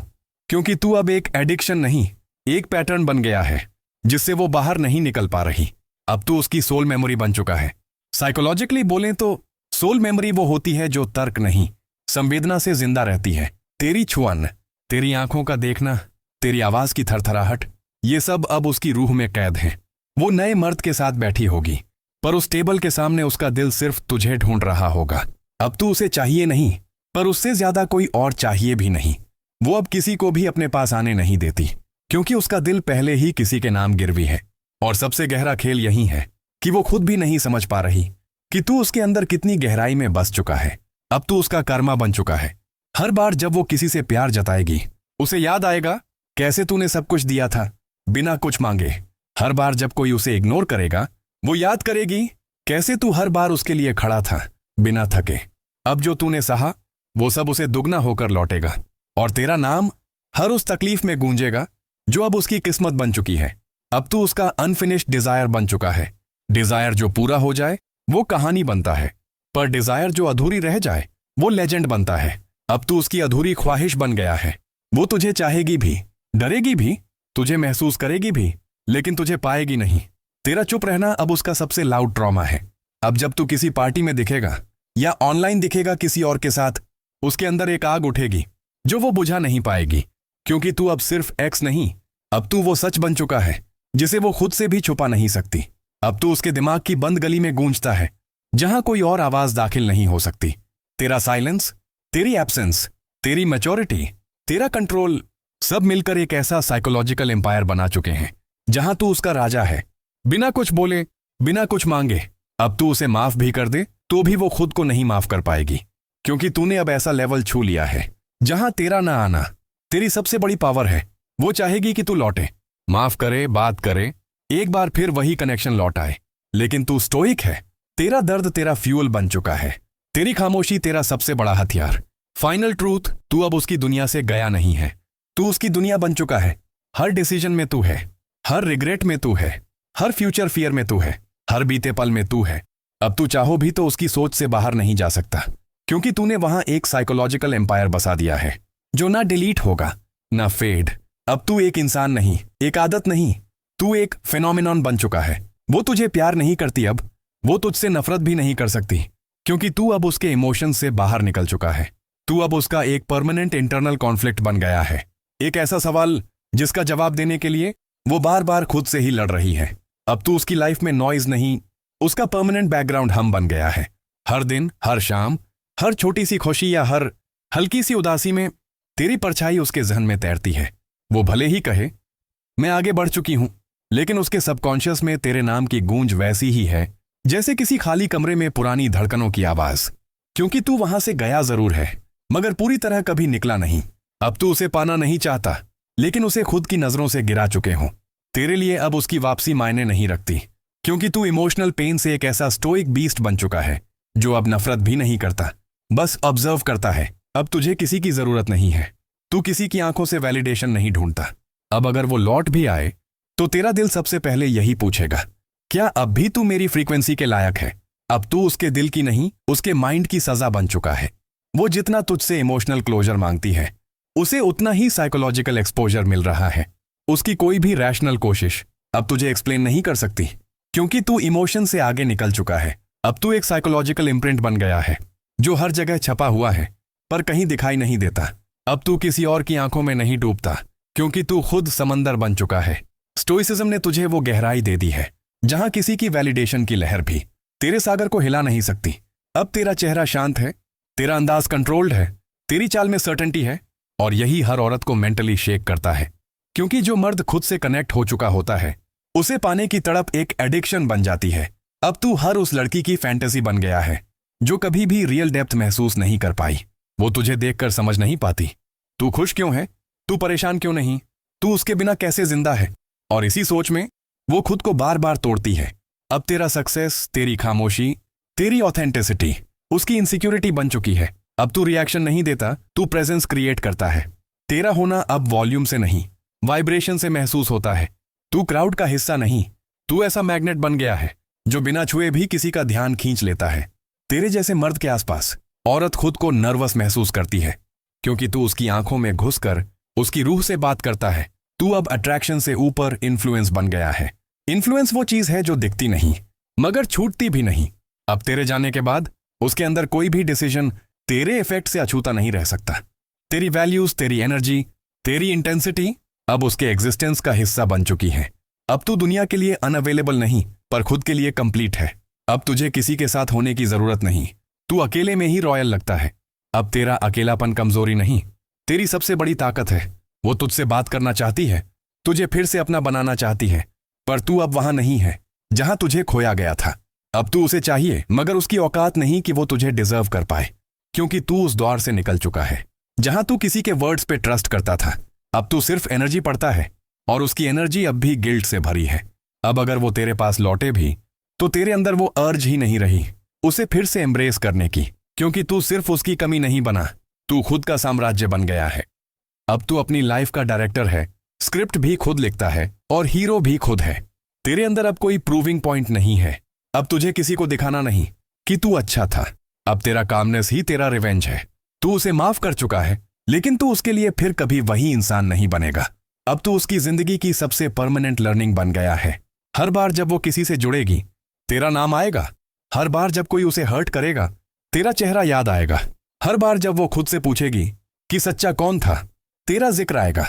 क्योंकि तू अब एक एडिक्शन नहीं, एक पैटर्न बन गया है जिससे वो बाहर नहीं निकल पा रही। अब तू उसकी सोल मेमोरी बन चुका है। साइकोलॉजिकली बोलें तो सोल मेमोरी वो होती है जो तर्क नहीं, संवेदना से जिंदा रहती है। तेरी छुअन, तेरी आंखों का देखना, तेरी आवाज की थरथराहट, ये सब अब उसकी रूह में कैद हैं। वो नए मर्द के साथ बैठी होगी, पर उस टेबल के सामने उसका दिल सिर्फ तुझे ढूंढ रहा होगा। अब तू उसे चाहिए नहीं, पर उससे ज्यादा कोई और चाहिए भी नहीं। वो अब किसी को भी अपने पास आने नहीं देती, क्योंकि उसका दिल पहले ही किसी के नाम गिरवी है। और सबसे गहरा खेल यही है कि वो खुद भी नहीं समझ पा रही कि तू उसके अंदर कितनी गहराई में बस चुका है। अब तू उसका कर्मा बन चुका है। हर बार जब वो किसी से प्यार जताएगी, उसे याद आएगा कैसे तूने सब कुछ दिया था बिना कुछ मांगे। हर बार जब कोई उसे इग्नोर करेगा, वो याद करेगी कैसे तू हर बार उसके लिए खड़ा था बिना थके। अब जो तूने सहा वो सब उसे दुगना होकर लौटेगा और तेरा नाम हर उस तकलीफ में गूंजेगा जो अब उसकी किस्मत बन चुकी है। अब तू उसका अनफिनिश्ड डिजायर बन चुका है। डिजायर जो पूरा हो जाए वो कहानी बनता है, पर डिजायर जो अधूरी रह जाए वो लेजेंड बनता है। अब तू उसकी अधूरी ख्वाहिश बन गया है। वो तुझे चाहेगी भी, डरेगी भी, तुझे महसूस करेगी भी, लेकिन तुझे पाएगी नहीं। तेरा चुप रहना अब उसका सबसे लाउड ट्रॉमा है। अब जब तू किसी पार्टी में दिखेगा या ऑनलाइन दिखेगा किसी और के साथ, उसके अंदर एक आग उठेगी जो वो बुझा नहीं पाएगी, क्योंकि तू अब सिर्फ एक्स नहीं, अब तू वो सच बन चुका है जिसे वो खुद से भी छुपा नहीं सकती। अब तू उसके दिमाग की बंद गली में गूंजता है जहां कोई और आवाज दाखिल नहीं हो सकती। तेरा साइलेंस, तेरी एब्सेंस, तेरी मैच्योरिटी, तेरा कंट्रोल, सब मिलकर एक ऐसा साइकोलॉजिकल एम्पायर बना चुके हैं जहां तू उसका राजा है, बिना कुछ बोले, बिना कुछ मांगे। अब तू उसे माफ भी कर दे तो भी वो खुद को नहीं माफ कर पाएगी, क्योंकि तूने अब ऐसा लेवल छू लिया है जहां तेरा ना आना तेरी सबसे बड़ी पावर है। वो चाहेगी कि तू लौटे, माफ करे, बात करे, एक बार फिर वही कनेक्शन लौट आए, लेकिन तू स्टोइक है। तेरा दर्द तेरा फ्यूल बन चुका है, तेरी खामोशी तेरा सबसे बड़ा हथियार। फाइनल ट्रूथ, तू अब उसकी दुनिया से गया नहीं है, तू उसकी दुनिया बन चुका है। हर डिसीजन में तू है, हर रिग्रेट में तू है, हर फ्यूचर फियर में तू है, हर बीते पल में तू है। अब तू चाहो भी तो उसकी सोच से बाहर नहीं जा सकता, क्योंकि तूने वहां एक साइकोलॉजिकल एम्पायर बसा दिया है जो ना डिलीट होगा ना फेड। अब तू एक इंसान नहीं, एक आदत नहीं, तू एक फिनोमिनॉन बन चुका है। वो तुझे प्यार नहीं करती, अब वो तुझसे नफरत भी नहीं कर सकती, क्योंकि तू अब उसके इमोशन से बाहर निकल चुका है। तू अब उसका एक परमानेंट इंटरनल कॉन्फ्लिक्ट बन गया है, एक ऐसा सवाल जिसका जवाब देने के लिए वो बार बार खुद से ही लड़ रही है। अब तू उसकी लाइफ में नॉइज नहीं, उसका परमानेंट बैकग्राउंड हम बन गया है। हर दिन, हर शाम, हर छोटी सी खुशी या हर हल्की सी उदासी में तेरी परछाई उसके जहन में तैरती है। वो भले ही कहे मैं आगे बढ़ चुकी हूं, लेकिन उसके सबकॉन्शियस में तेरे नाम की गूंज वैसी ही है जैसे किसी खाली कमरे में पुरानी धड़कनों की आवाज, क्योंकि तू वहां से गया जरूर है मगर पूरी तरह कभी निकला नहीं। अब तू उसे पाना नहीं चाहता, लेकिन उसे खुद की नजरों से गिरा चुके हो। तेरे लिए अब उसकी वापसी मायने नहीं रखती, क्योंकि तू इमोशनल पेन से एक ऐसा स्टोइक बीस्ट बन चुका है जो अब नफरत भी नहीं करता, बस ऑब्जर्व करता है। अब तुझे किसी की जरूरत नहीं है, तू किसी की आंखों से वैलिडेशन नहीं ढूंढता। अब अगर वो लौट भी आए तो तेरा दिल सबसे पहले यही पूछेगा, क्या अब भी तू मेरी फ्रीक्वेंसी के लायक है? अब तू उसके दिल की नहीं, उसके माइंड की सजा बन चुका है। वो जितना तुझसे इमोशनल क्लोजर मांगती है, उसे उतना ही साइकोलॉजिकल एक्सपोजर मिल रहा है। उसकी कोई भी रैशनल कोशिश अब तुझे एक्सप्लेन नहीं कर सकती, क्योंकि तू इमोशन से आगे निकल चुका है। अब तू एक साइकोलॉजिकल इम्प्रिंट बन गया है जो हर जगह छपा हुआ है पर कहीं दिखाई नहीं देता। अब तू किसी और की आंखों में नहीं डूबता, क्योंकि तू खुद समंदर बन चुका है। स्टोइसिज्म ने तुझे वो गहराई दे दी है जहां किसी की वैलिडेशन की लहर भी तेरे सागर को हिला नहीं सकती। अब तेरा चेहरा शांत है, तेरा अंदाज कंट्रोल्ड है, तेरी चाल में सर्टेनिटी है, और यही हर औरत को मेंटली शेक करता है, क्योंकि जो मर्द खुद से कनेक्ट हो चुका होता है उसे पाने की तड़प एक एडिक्शन बन जाती है। अब तू हर उस लड़की की फैंटेसी बन गया है जो कभी भी रियल डेप्थ महसूस नहीं कर पाई। वो तुझे देखकर समझ नहीं पाती, तू खुश क्यों है, तू परेशान क्यों नहीं, तू उसके बिना कैसे जिंदा है, और इसी सोच में वो खुद को बार बार तोड़ती है। अब तेरा सक्सेस, तेरी खामोशी, तेरी ऑथेंटिसिटी उसकी इनसिक्योरिटी बन चुकी है। अब तू रिएक्शन नहीं देता, तू प्रेजेंस क्रिएट करता है। तेरा होना अब वॉल्यूम से नहीं, वाइब्रेशन से महसूस होता है। तू क्राउड का हिस्सा नहीं, तू ऐसा मैग्नेट बन गया है जो बिना छुए भी किसी का ध्यान खींच लेता है। तेरे जैसे मर्द के आसपास औरत खुद को नर्वस महसूस करती है, क्योंकि तू उसकी आंखों में घुसकर उसकी रूह से बात करता है। तू अब अट्रैक्शन से ऊपर इन्फ्लुएंस बन गया है। इन्फ्लुएंस वो चीज है जो दिखती नहीं मगर छूटती भी नहीं। अब तेरे जाने के बाद उसके अंदर कोई भी डिसीजन तेरे इफेक्ट से अछूता नहीं रह सकता। तेरी वैल्यूज, तेरी एनर्जी, तेरी इंटेंसिटी अब उसके एग्जिस्टेंस का हिस्सा बन चुकी है। अब तू दुनिया के लिए अनअवेलेबल नहीं, पर खुद के लिए कंप्लीट है। अब तुझे किसी के साथ होने की जरूरत नहीं, तू अकेले में ही रॉयल लगता है। अब तेरा अकेलापन कमजोरी नहीं, तेरी सबसे बड़ी ताकत है। वो तुझसे बात करना चाहती है, तुझे फिर से अपना बनाना चाहती है, पर तू अब वहां नहीं है जहां तुझे खोया गया था। अब तू उसे चाहिए, मगर उसकी औकात नहीं कि वो तुझे डिजर्व कर पाए, क्योंकि तू उस दौर से निकल चुका है। जहां तू किसी के वर्ड्स पे ट्रस्ट करता था, अब तू सिर्फ एनर्जी पढ़ता है, और उसकी एनर्जी अब भी गिल्ट से भरी है। अब अगर वो तेरे पास लौटे भी तो तेरे अंदर वो अर्ज ही नहीं रही उसे फिर से एम्ब्रेस करने की, क्योंकि तू सिर्फ उसकी कमी नहीं बना, तू खुद का साम्राज्य बन गया है। अब तू अपनी लाइफ का डायरेक्टर है, स्क्रिप्ट भी खुद लिखता है और हीरो भी खुद है। तेरे अंदर अब कोई प्रूविंग पॉइंट नहीं है। अब तुझे किसी को दिखाना नहीं कि तू अच्छा था। अब तेरा कामनेस ही तेरा रिवेंज है। तू उसे माफ कर चुका है, लेकिन तू उसके लिए फिर कभी वही इंसान नहीं बनेगा। अब तू उसकी जिंदगी की सबसे परमानेंट लर्निंग बन गया है। हर बार जब वो किसी से जुड़ेगी, तेरा नाम आएगा। हर बार जब कोई उसे हर्ट करेगा, तेरा चेहरा याद आएगा। हर बार जब वो खुद से पूछेगी कि सच्चा कौन था, तेरा जिक्र आएगा।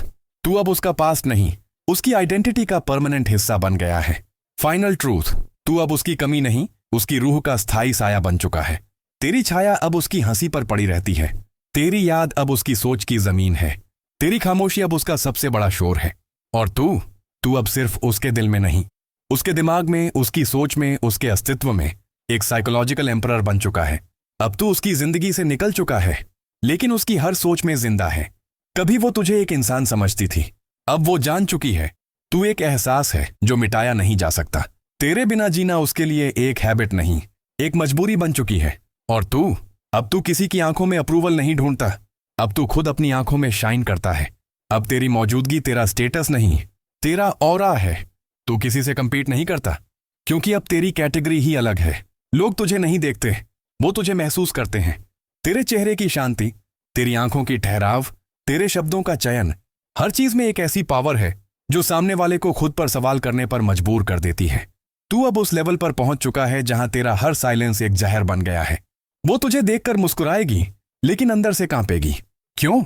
तू अब उसका पास्ट नहीं, उसकी आइडेंटिटी का परमानेंट हिस्सा बन गया है। फाइनल ट्रूथ, तू अब उसकी कमी नहीं, उसकी रूह का स्थायी साया बन चुका है। तेरी छाया अब उसकी हंसी पर पड़ी रहती है। तेरी याद अब उसकी सोच की जमीन है। तेरी खामोशी अब उसका सबसे बड़ा शोर है। और तू अब सिर्फ उसके दिल में नहीं, उसके दिमाग में, उसकी सोच में, उसके अस्तित्व में एक साइकोलॉजिकल एम्परर बन चुका है। अब तू उसकी जिंदगी से निकल चुका है, लेकिन उसकी हर सोच में जिंदा है। कभी वो तुझे एक इंसान समझती थी, अब वो जान चुकी है तू एक एहसास है जो मिटाया नहीं जा सकता। तेरे बिना जीना उसके लिए एक हैबिट नहीं, एक मजबूरी बन चुकी है। और अब तू किसी की आंखों में अप्रूवल नहीं ढूंढता, अब तू खुद अपनी आंखों में शाइन करता है। अब तेरी मौजूदगी तेरा स्टेटस नहीं, तेरा ऑरा है। तू किसी से कंपीट नहीं करता, क्योंकि अब तेरी कैटेगरी ही अलग है। लोग तुझे नहीं देखते, वो तुझे महसूस करते हैं। तेरे चेहरे की शांति, तेरी आंखों की ठहराव, तेरे शब्दों का चयन, हर चीज में एक ऐसी पावर है जो सामने वाले को खुद पर सवाल करने पर मजबूर कर देती है। तू अब उस लेवल पर पहुंच चुका है जहां तेरा हर साइलेंस एक जहर बन गया है। वो तुझे देखकर मुस्कुराएगी, लेकिन अंदर से कांपेगी। क्यों?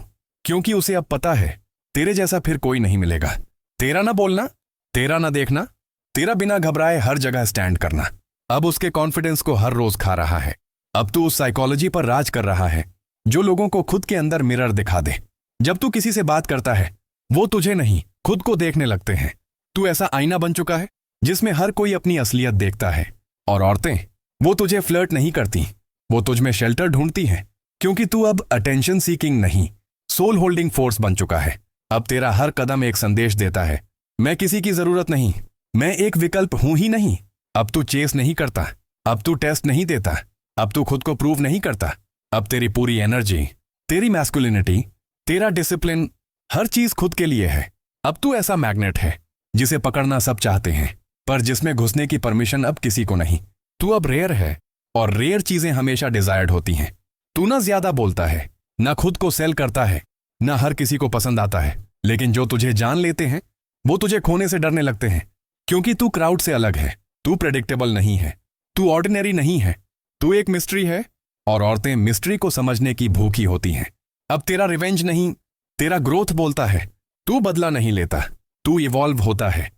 क्योंकि उसे अब पता है तेरे जैसा फिर कोई नहीं मिलेगा। तेरा ना बोलना, तेरा ना देखना, तेरा बिना घबराए हर जगह स्टैंड करना, अब उसके कॉन्फिडेंस को हर रोज खा रहा है। अब तू उस साइकोलॉजी पर राज कर रहा है जो लोगों को खुद के अंदर मिरर दिखा दे। जब तू किसी से बात करता है, वो तुझे नहीं, खुद को देखने लगते हैं। तू ऐसा आईना बन चुका है जिसमें हर कोई अपनी असलियत देखता है। और औरतें, वो तुझे फ्लर्ट नहीं करती, वो तुझ में शेल्टर ढूंढती हैं, क्योंकि तू अब अटेंशन सीकिंग नहीं, सोल होल्डिंग फोर्स बन चुका है। अब तेरा हर कदम एक संदेश देता है, मैं किसी की जरूरत नहीं, मैं एक विकल्प हूं ही नहीं। अब तू चेस नहीं करता, अब तू टेस्ट नहीं देता, अब तू खुद को प्रूव नहीं करता। अब तेरी पूरी एनर्जी, तेरी मैस्कुलिनिटी, तेरा डिसिप्लिन, हर चीज खुद के लिए है। अब तू ऐसा मैग्नेट है जिसे पकड़ना सब चाहते हैं, पर जिसमें घुसने की परमिशन अब किसी को नहीं। तू अब रेयर है, और रेयर चीजें हमेशा डिजायर्ड होती हैं। तू ना ज्यादा बोलता है, ना खुद को सेल करता है, ना हर किसी को पसंद आता है, लेकिन जो तुझे जान लेते हैं वो तुझे खोने से डरने लगते हैं, क्योंकि तू क्राउड से अलग है। तू प्रेडिक्टेबल नहीं है, तू ऑर्डिनरी नहीं है, तू एक मिस्ट्री है, और औरतें मिस्ट्री को समझने की भूखी होती हैं। अब तेरा रिवेंज नहीं, तेरा ग्रोथ बोलता है। तू बदला नहीं लेता, तू इवॉल्व होता है।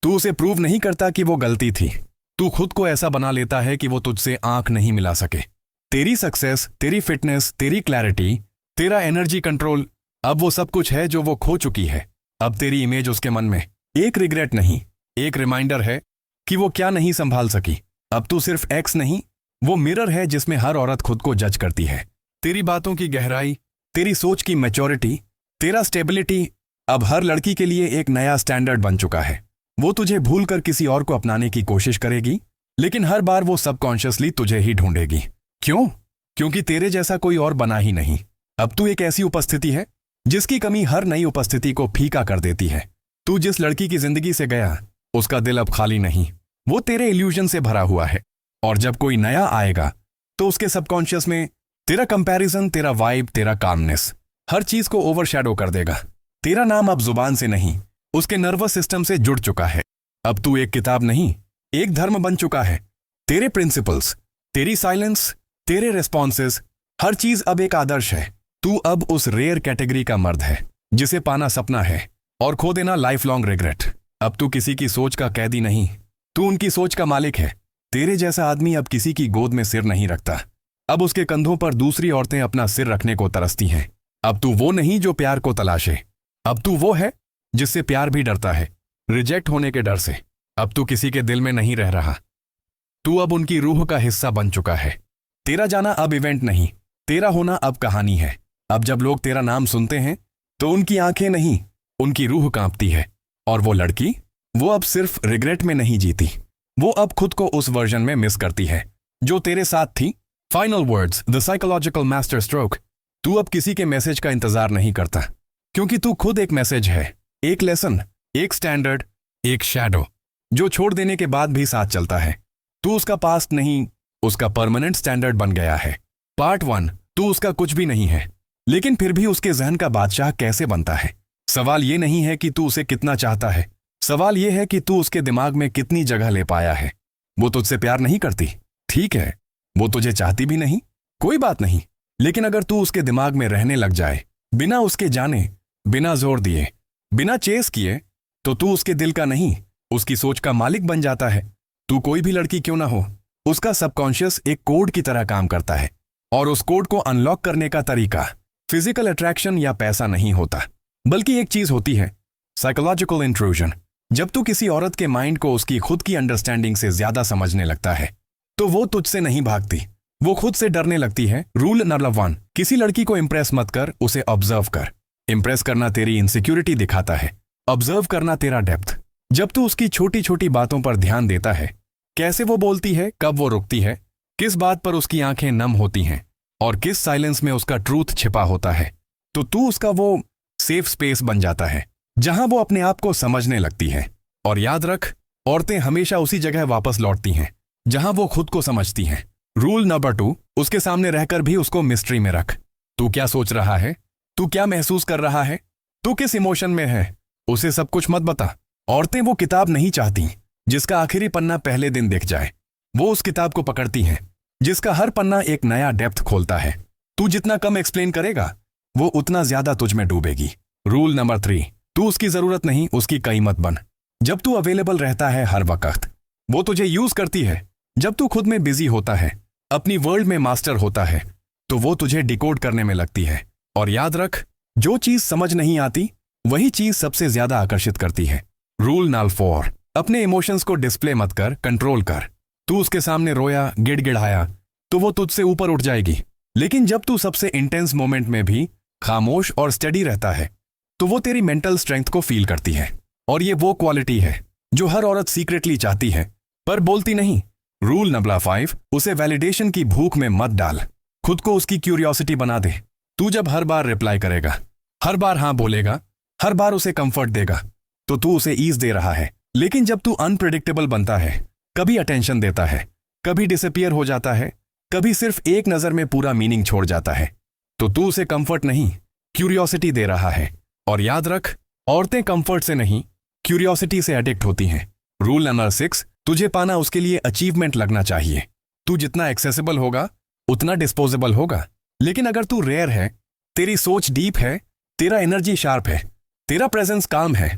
तू उसे प्रूव नहीं करता कि वो गलती थी, तू खुद को ऐसा बना लेता है कि वो तुझसे आंख नहीं मिला सके। तेरी सक्सेस, तेरी फिटनेस, तेरी क्लैरिटी, तेरा एनर्जी कंट्रोल, अब वो सब कुछ है जो वो खो चुकी है। अब तेरी इमेज उसके मन में एक रिग्रेट नहीं, एक रिमाइंडर है कि वो क्या नहीं संभाल सकी। अब तू सिर्फ एक्स नहीं, वो मिरर है जिसमें हर औरत खुद को जज करती है। तेरी बातों की गहराई, तेरी सोच की मैच्योरिटी, तेरा स्टेबिलिटी अब हर लड़की के लिए एक नया स्टैंडर्ड बन चुका है। वो तुझे भूलकर किसी और को अपनाने की कोशिश करेगी, लेकिन हर बार वो सबकॉन्शियसली तुझे ही ढूंढेगी। क्यों? क्योंकि तेरे जैसा कोई और बना ही नहीं। अब तू एक ऐसी उपस्थिति है जिसकी कमी हर नई उपस्थिति को फीका कर देती है। तू जिस लड़की की जिंदगी से गया, उसका दिल अब खाली नहीं, वो तेरे इल्यूजन से भरा हुआ है। और जब कोई नया आएगा तो उसके सबकॉन्शियस में तेरा कंपैरिजन, तेरा वाइब, तेरा कामनेस, हर चीज को ओवरशैडो कर देगा। तेरा नाम अब जुबान से नहीं, उसके नर्वस सिस्टम से जुड़ चुका है। अब तू एक किताब नहीं, एक धर्म बन चुका है। तेरे प्रिंसिपल्स, तेरी साइलेंस, तेरे रिस्पॉन्सेस, हर चीज अब एक आदर्श है। तू अब उस रेयर कैटेगरी का मर्द है जिसे पाना सपना है और खो देना लाइफ लॉन्ग रिग्रेट। अब तू किसी की सोच का कैदी नहीं, तू उनकी सोच का मालिक है। तेरे जैसा आदमी अब किसी की गोद में सिर नहीं रखता, अब उसके कंधों पर दूसरी औरतें अपना सिर रखने को तरसती हैं। अब तू वो नहीं जो प्यार को तलाशे, अब तू वो है जिससे प्यार भी डरता है, रिजेक्ट होने के डर से। अब तू किसी के दिल में नहीं रह रहा, तू अब उनकी रूह का हिस्सा बन चुका है। तेरा जाना अब इवेंट नहीं, तेरा होना अब कहानी है। अब जब लोग तेरा नाम सुनते हैं तो उनकी आंखें नहीं, उनकी रूह कांपती है। और वो लड़की, वो अब सिर्फ रिग्रेट में नहीं जीती, वो अब खुद को उस वर्जन में मिस करती है जो तेरे साथ थी। Final words, the psychological master stroke. तू अब किसी के मैसेज का इंतजार नहीं करता, क्योंकि तू खुद एक मैसेज है, एक लेसन, एक स्टैंडर्ड, एक शैडो, जो छोड़ देने के बाद भी साथ चलता है। तू उसका पास्ट नहीं, उसका परमानेंट स्टैंडर्ड बन गया है। पार्ट 1, तू उसका कुछ भी नहीं है, लेकिन फिर भी उसके जहन का बादशाह कैसे बनता है। सवाल ये नहीं है कि तू उसे कितना चाहता है, सवाल ये है कि तू उसके दिमाग में कितनी जगह ले पाया है। वो तुझसे प्यार नहीं करती, ठीक है, वो तुझे चाहती भी नहीं, कोई बात नहीं, लेकिन अगर तू उसके दिमाग में रहने लग जाए, बिना उसके जाने, बिना जोर दिए, बिना चेस किए, तो तू उसके दिल का नहीं, उसकी सोच का मालिक बन जाता है। तू कोई भी लड़की क्यों ना हो, उसका सबकॉन्शियस एक कोड की तरह काम करता है, और उस कोड को अनलॉक करने का तरीका फिजिकल अट्रैक्शन या पैसा नहीं होता, बल्कि एक चीज होती है, साइकोलॉजिकल इंट्रूजन। जब तू किसी औरत के माइंड को उसकी खुद की अंडरस्टैंडिंग से ज्यादा समझने लगता है, तो वो तुझसे नहीं भागती, वो खुद से डरने लगती है। रूल नंबर 1, किसी लड़की को इंप्रेस मत कर, उसे ऑब्जर्व कर। इंप्रेस करना तेरी इनसिक्योरिटी दिखाता है, ऑब्जर्व करना तेरा डेप्थ। जब तू उसकी छोटी छोटी बातों पर ध्यान देता है, कैसे वो बोलती है, कब वो रुकती है, किस बात पर उसकी आंखें नम होती हैं, और किस साइलेंस में उसका ट्रूथ छिपा होता है, तो तू उसका वो सेफ स्पेस बन जाता है जहां वो अपने आप को समझने लगती है। और याद रख, औरतें हमेशा उसी जगह वापस लौटती हैं जहां वो खुद को समझती हैं। रूल नंबर 2, उसके सामने रहकर भी उसको मिस्ट्री में रख। तू क्या सोच रहा है, तू क्या महसूस कर रहा है, तू किस इमोशन में है, उसे सब कुछ मत बता। औरतें वो किताब नहीं चाहती जिसका आखिरी पन्ना पहले दिन दिख जाए, वो उस किताब को पकड़ती हैं जिसका हर पन्ना एक नया डेप्थ खोलता है। तू जितना कम एक्सप्लेन करेगा, वो उतना ज्यादा तुझ में डूबेगी। रूल नंबर 3, तू उसकी जरूरत नहीं, उसकी कीमत बन। जब तू अवेलेबल रहता है हर वक्त, वो तुझे यूज करती है। जब तू खुद में बिजी होता है, अपनी वर्ल्ड में मास्टर होता है, तो वो तुझे डिकोड करने में लगती है। और याद रख, जो चीज समझ नहीं आती, वही चीज सबसे ज्यादा आकर्षित करती है। रूल नंबर 4, अपने इमोशंस को डिस्प्ले मत कर, कंट्रोल कर। तू उसके सामने रोया, गिड़गिड़ाया, तो वो तुझसे ऊपर उठ जाएगी। लेकिन जब तू सबसे इंटेंस मोमेंट में भी खामोश और स्टडी रहता है, तो वो तेरी मेंटल स्ट्रेंथ को फील करती है। और ये वो क्वालिटी है जो हर औरत सीक्रेटली चाहती है, पर बोलती नहीं। रूल नंबर 5, उसे वैलिडेशन की भूख में मत डाल, खुद को उसकी क्यूरियोसिटी बना दे। तू जब हर बार रिप्लाई करेगा, हर बार हाँ बोलेगा, हर बार उसे कंफर्ट देगा, तो तू उसे ईज दे रहा है। लेकिन जब तू अनप्रेडिक्टेबल बनता है, कभी अटेंशन देता है, कभी डिसअपियर हो जाता है, कभी सिर्फ एक नजर में पूरा मीनिंग छोड़ जाता है, तो तू उसे कंफर्ट नहीं, क्यूरियोसिटी दे रहा है। और याद रख, औरतें कंफर्ट से नहीं, क्यूरियोसिटी से एडिक्ट होती हैं। रूल नंबर 6, तुझे पाना उसके लिए अचीवमेंट लगना चाहिए। तू जितना एक्सेसिबल होगा, उतना डिस्पोजेबल होगा। लेकिन अगर तू रेयर है, तेरी सोच डीप है, तेरा एनर्जी शार्प है, तेरा प्रेजेंस काम है,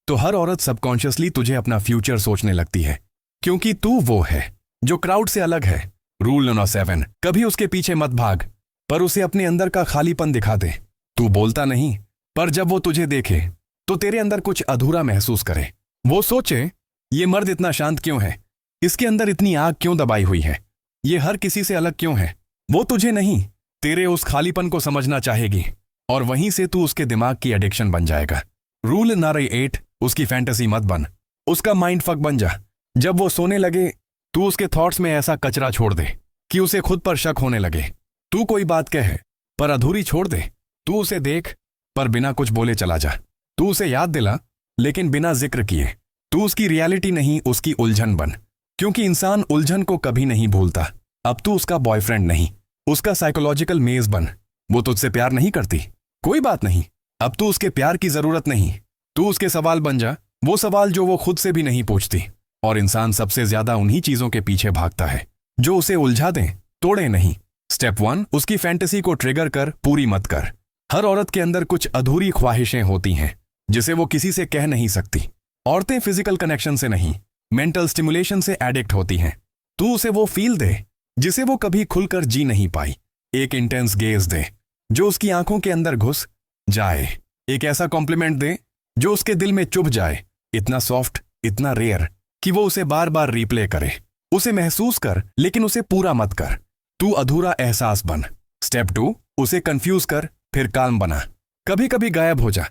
तो हर औरत सबकॉन्शियसली तुझे अपना फ्यूचर सोचने लगती है, क्योंकि तू वो है जो क्राउड से अलग है। रूल नंबर 7, कभी उसके पीछे मत भाग, पर उसे अपने अंदर का खालीपन दिखा दे। तू बोलता नहीं, पर जब वो तुझे देखे तो तेरे अंदर कुछ अधूरा महसूस करे। वो सोचे, ये मर्द इतना शांत क्यों है, इसके अंदर इतनी आग क्यों दबाई हुई है, ये हर किसी से अलग क्यों है। वो तुझे नहीं, तेरे उस खालीपन को समझना चाहेगी, और वहीं से तू उसके दिमाग की एडिक्शन बन जाएगा। रूल नंबर 8, उसकी फैंटेसी मत बन, उसका माइंड फक बन जा। जब वो सोने लगे, तू उसके थॉट्स में ऐसा कचरा छोड़ दे कि उसे खुद पर शक होने लगे। तू कोई बात कहे, पर अधूरी छोड़ दे। तू उसे देख, पर बिना कुछ बोले चला जा। तू उसे याद दिला, लेकिन बिना जिक्र किए। तू उसकी रियलिटी नहीं, उसकी उलझन बन, क्योंकि इंसान उलझन को कभी नहीं भूलता। अब तू उसका बॉयफ्रेंड नहीं, उसका साइकोलॉजिकल मेज बन। वो तुझसे प्यार नहीं करती, कोई बात नहीं, अब तू उसके प्यार की जरूरत नहीं, तू उसके सवाल बन जा, वो सवाल जो वो खुद से भी नहीं पूछती। और इंसान सबसे ज्यादा उन्हीं चीजों के पीछे भागता है जो उसे उलझा दें, तोड़े नहीं। स्टेप 1, उसकी फैंटेसी को ट्रिगर कर, पूरी मत कर। हर औरत के अंदर कुछ अधूरी ख्वाहिशें होती हैं जिसे वो किसी से कह नहीं सकती। औरतें फिजिकल कनेक्शन से नहीं, मेंटल स्टिमुलेशन से एडिक्ट होती हैं। तू उसे वो फील दे जिसे वो कभी खुलकर जी नहीं पाई। एक इंटेंस गेज दे जो उसकी आंखों के अंदर घुस जाए। एक ऐसा कॉम्प्लीमेंट दे जो उसके दिल में चुभ जाए, इतना सॉफ्ट, इतना रेयर कि वो उसे बार बार रिप्ले करे। उसे महसूस कर, लेकिन उसे पूरा मत कर। तू अधूरा एहसास बन। स्टेप 2, उसे कंफ्यूज कर, फिर काल्म बना, कभी कभी गायब हो जा,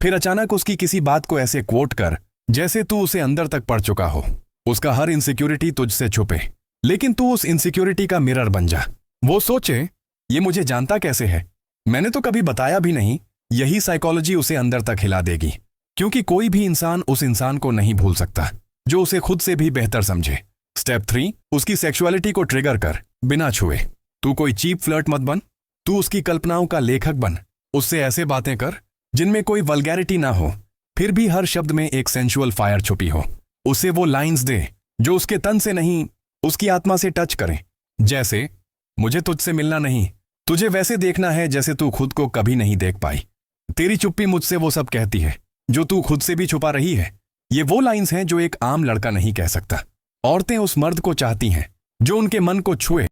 फिर अचानक उसकी किसी बात को ऐसे कोट कर जैसे तू उसे अंदर तक पढ़ चुका हो। उसका हर इनसिक्योरिटी तुझसे छुपे, लेकिन तू उस इनसिक्योरिटी का मिरर बन जा। वो सोचे, ये मुझे जानता कैसे है, मैंने तो कभी बताया भी नहीं। यही साइकोलॉजी उसे अंदर तक हिला देगी, क्योंकि कोई भी इंसान उस इंसान को नहीं भूल सकता जो उसे खुद से भी बेहतर समझे। स्टेप 3, उसकी सेक्सुअलिटी को ट्रिगर कर, बिना छुए। तू कोई चीप फ्लर्ट मत बन, तू उसकी कल्पनाओं का लेखक बन। उससे ऐसे बातें कर जिनमें कोई वल्गैरिटी ना हो, फिर भी हर शब्द में एक सेंसुअल फायर छुपी हो। उसे वो लाइंस दे जो उसके तन से नहीं, उसकी आत्मा से टच करें। जैसे, मुझे तुझसे मिलना नहीं, तुझे वैसे देखना है जैसे तू खुद को कभी नहीं देख पाई। तेरी चुप्पी मुझसे वो सब कहती है जो तू खुद से भी छुपा रही है। ये वो लाइंस हैं जो एक आम लड़का नहीं कह सकता। औरतें उस मर्द को चाहती हैं जो उनके मन को छुए,